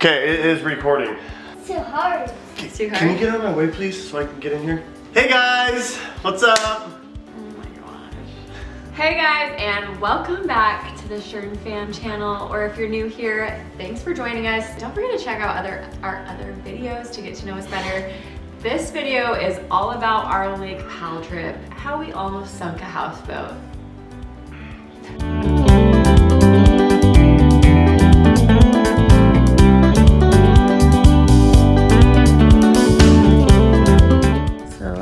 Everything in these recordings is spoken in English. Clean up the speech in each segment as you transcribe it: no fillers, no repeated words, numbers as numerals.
Okay, it is recording. It's too hard. It's too hard. Can you get out of my way, please, so I can get in here? Hey guys, what's up? Oh my gosh. Hey guys, and welcome back to the Scheurn fam channel. Or if you're new here, thanks for joining us. Don't forget to check out our other videos to get to know us better. This video is all about our Lake Powell trip, how we almost sunk a houseboat.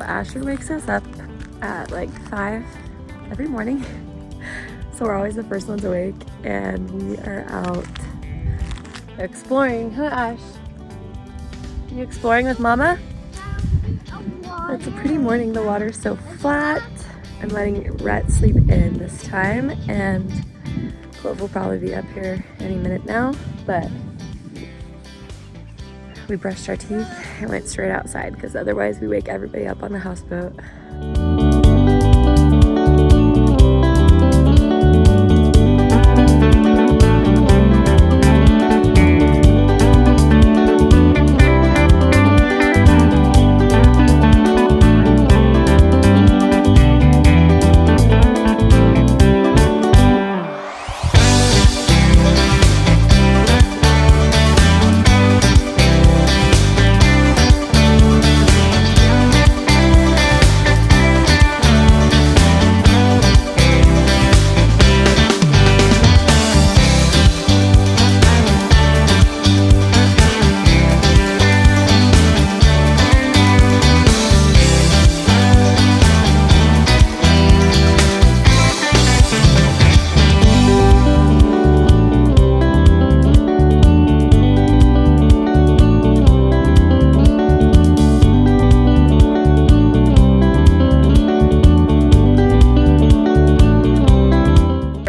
Asher wakes us up at like 5 every morning, so we're always the first ones awake, and we are out exploring. Huh, Ash? You exploring with Mama? It's a pretty morning. The water's so flat. I'm letting Rhett sleep in this time, and Clove will probably be up here any minute now, but we brushed our teeth and went straight outside because otherwise we wake everybody up on the houseboat.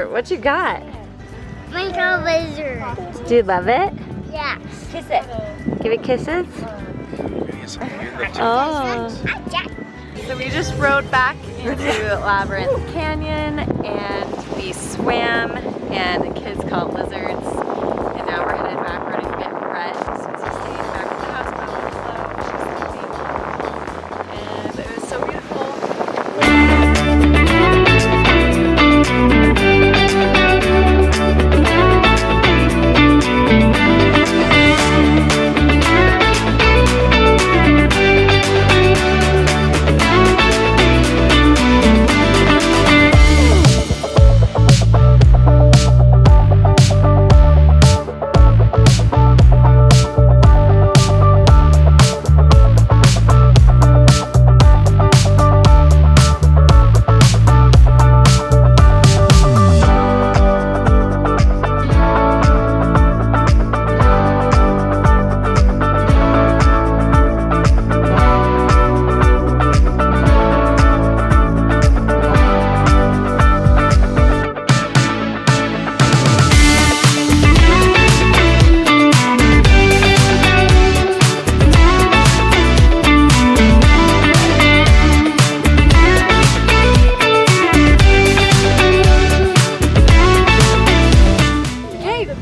What you got? Minecraft lizard. Do you love it? Yeah. Kiss it. Give it kisses. Oh. So we just rode back into Labyrinth Canyon and we swam, and the kids caught lizards, and now we're headed back. We're gonna get Brett. So he's staying back at the houseboat with Flo. She's sleeping. And it was so beautiful.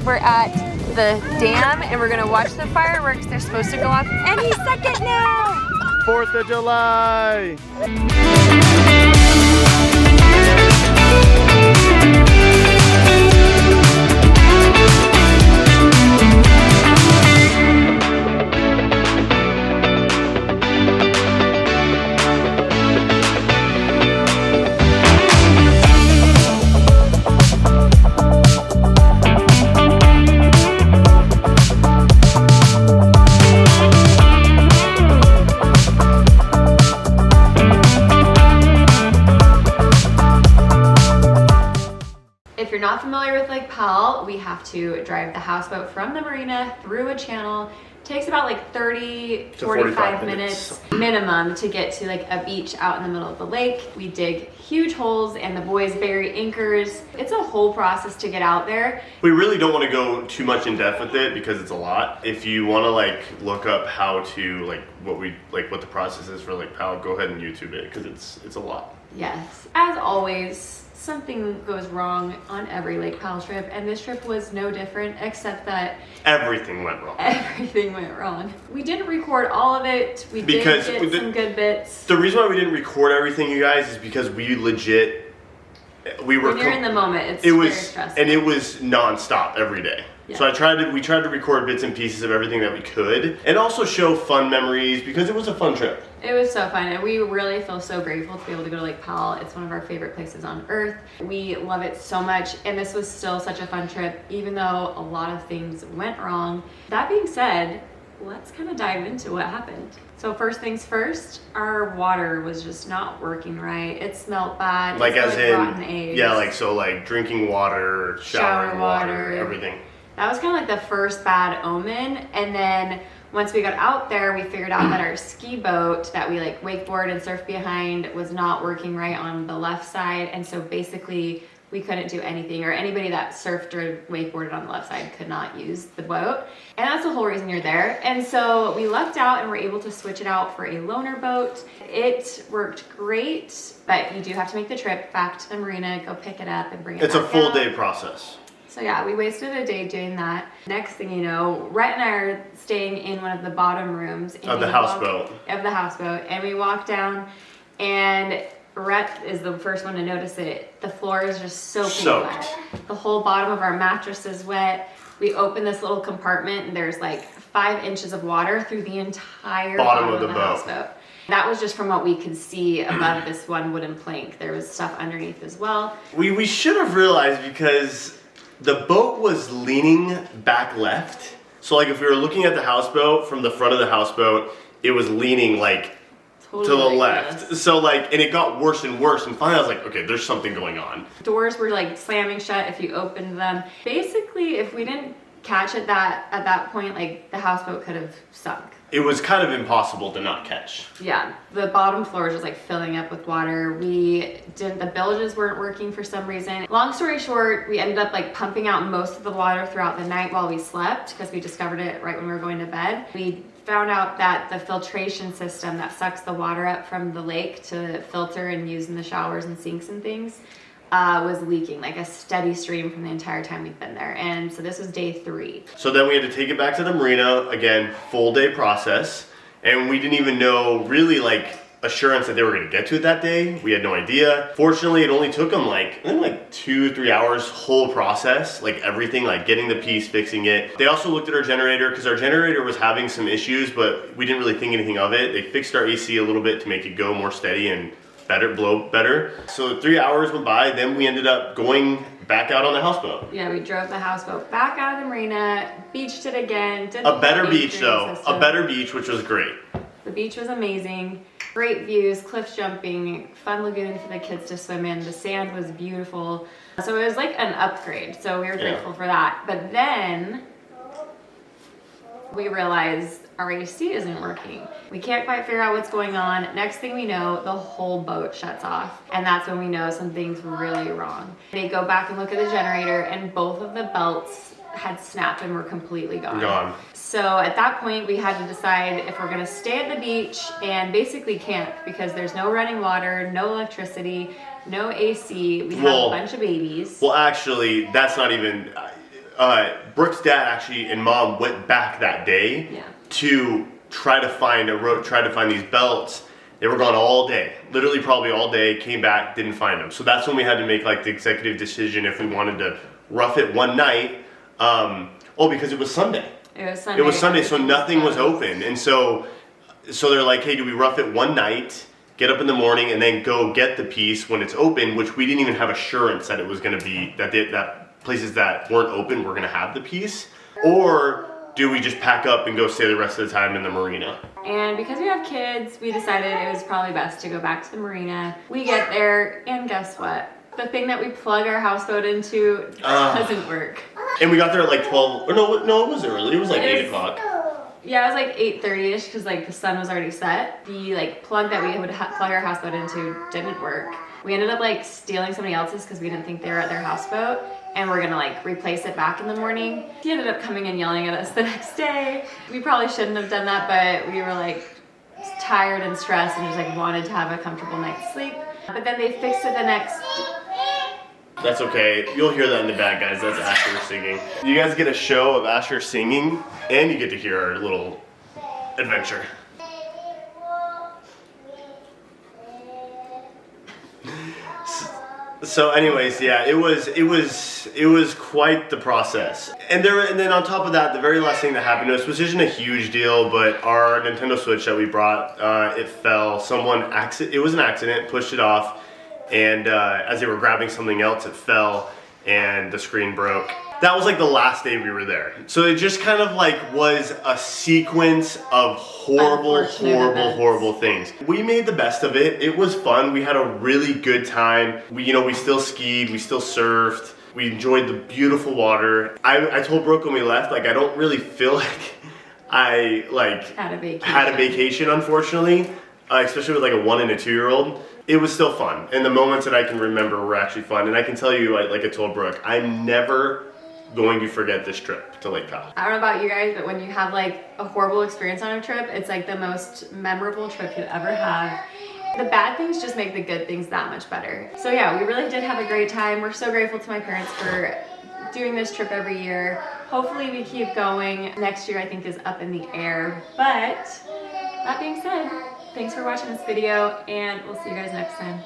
We're at the dam and we're gonna watch the fireworks. They're supposed to go off any second now. 4th of July. If you're not familiar with Lake Powell, we have to drive the houseboat from the marina through a channel. It takes about like 30 to 45 minutes minimum to get to like a beach out in the middle of the lake. We dig huge holes and the boys bury anchors. It's a whole process to get out there. We really don't want to go too much in depth with it because it's a lot. If you want to like look up how to what the process is for Lake Powell, go ahead and YouTube it because it's a lot. Yes. As always, something goes wrong on every Lake Powell trip, and this trip was no different, except that everything went wrong. Everything went wrong. We didn't record all of it. We did get some good bits. The reason why we didn't record everything, you guys, is because we legit, we were... When you're in the moment, it's very stressful. And it was nonstop every day. Yeah. So we tried to record bits and pieces of everything that we could, and also show fun memories, because it was a fun trip. It was so fun, and we really feel so grateful to be able to go to Lake Powell. It's one of our favorite places on earth. We love it so much, and this was still such a fun trip, even though a lot of things went wrong. That being said, let's kind of dive into what happened. So first things first, our water was just not working right. It smelled bad. Like as in, rotten eggs. Yeah, like drinking water, showering water, everything. That was kind of like the first bad omen, and then once we got out there, we figured out that our ski boat that we like wakeboard and surf behind was not working right on the left side, and so basically we couldn't do anything, or anybody that surfed or wakeboarded on the left side could not use the boat, and that's the whole reason you're there. And so we lucked out and were able to switch it out for a loaner boat. It worked great, but you do have to make the trip back to the marina, go pick it up and bring it back. It's a full out. day process. So yeah, we wasted a day doing that. Next thing you know, Rhett and I are staying in one of the bottom rooms of the houseboat. And we walk down, and Rhett is the first one to notice it. The floor is just soaking wet. The whole bottom of our mattress is wet. We open this little compartment, and there's like 5 inches of water through the entire bottom of the houseboat. That was just from what we could see above this one wooden plank. There was stuff underneath as well. We should have realized, because the boat was leaning back left. So like if we were looking at the houseboat from the front of the houseboat, it was leaning like totally to the left. This. So like, and it got worse and worse. And finally I was like, okay, there's something going on. Doors were like slamming shut if you opened them. Basically, if we didn't catch it at that point, like the houseboat could have sunk. It was kind of impossible to not catch. Yeah, the bottom floor was just like filling up with water. The bilges weren't working for some reason. Long story short, we ended up like pumping out most of the water throughout the night while we slept, because we discovered it right when we were going to bed. We found out that the filtration system that sucks the water up from the lake to filter and use in the showers and sinks and things was leaking, like a steady stream from the entire time we've been there. And so this was day 3. So then we had to take it back to the marina, again, full day process. And we didn't even know really like assurance that they were gonna get to it that day. We had no idea. Fortunately, it only took them like 2-3 hours whole process, like everything, like getting the piece, fixing it. They also looked at our generator, because our generator was having some issues, but we didn't really think anything of it. They fixed our AC a little bit to make it go more steady and blow better. So 3 hours went by, then we ended up going back out on the houseboat. Yeah, we drove the houseboat back out of the marina, beached it again. A better beach though, a better beach, which was great. The beach was amazing. Great views, cliff jumping, fun lagoon for the kids to swim in. The sand was beautiful. So it was like an upgrade. So we were grateful for that. But then we realized our AC isn't working. We can't quite figure out what's going on. Next thing we know, the whole boat shuts off. And that's when we know something's really wrong. They go back and look at the generator, and both of the belts had snapped and were completely gone. So at that point, we had to decide if we're gonna stay at the beach and basically camp, because there's no running water, no electricity, no AC. We have a bunch of babies. Well, actually, that's not even... Brooke's dad actually and mom went back that day to try to find these belts. They were gone all day, literally probably all day, came back, didn't find them. So that's when we had to make like the executive decision if we wanted to rough it one night. Because it was Sunday. It was Sunday, so nothing was open. And so they're like, hey, do we rough it one night, get up in the morning, and then go get the piece when it's open, which we didn't even have assurance that it was gonna be, that places that weren't open were gonna have the piece? Or do we just pack up and go stay the rest of the time in the marina? And because we have kids, we decided it was probably best to go back to the marina. We get there, and guess what? The thing that we plug our houseboat into doesn't work. And we got there at like 12, or no, it was early. It was like 8 o'clock. Yeah, it was like 8:30ish, because like the sun was already set. The like plug that we would plug our houseboat into didn't work. We ended up like stealing somebody else's because we didn't think they were at their houseboat, and we're gonna like replace it back in the morning. He ended up coming and yelling at us the next day. We probably shouldn't have done that, but we were like tired and stressed and just like wanted to have a comfortable night's sleep. But then they fixed it the next That's okay. You'll hear that in the back, guys. That's Asher singing. You guys get a show of Asher singing, and you get to hear our little adventure. So anyways, yeah, it was quite the process. And then on top of that, the very last thing that happened to us, which isn't a huge deal, but our Nintendo Switch that we brought, it fell. It was an accident, pushed it off, and as they were grabbing something else, it fell, and the screen broke. That was like the last day we were there. So it just kind of like was a sequence of horrible things. We made the best of it. It was fun. We had a really good time. We still skied, we still surfed. We enjoyed the beautiful water. I told Brooke when we left, like, I don't really feel like I had a vacation, unfortunately, especially with like a 1 and a 2-year-old. It was still fun. And the moments that I can remember were actually fun. And I can tell you, like I told Brooke, I'm never going to forget this trip to Lake Powell. I don't know about you guys, but when you have like a horrible experience on a trip, it's like the most memorable trip you ever have. The bad things just make the good things that much better. So yeah, we really did have a great time. We're so grateful to my parents for doing this trip every year. Hopefully we keep going. Next year I think is up in the air. But that being said, thanks for watching this video, and we'll see you guys next time.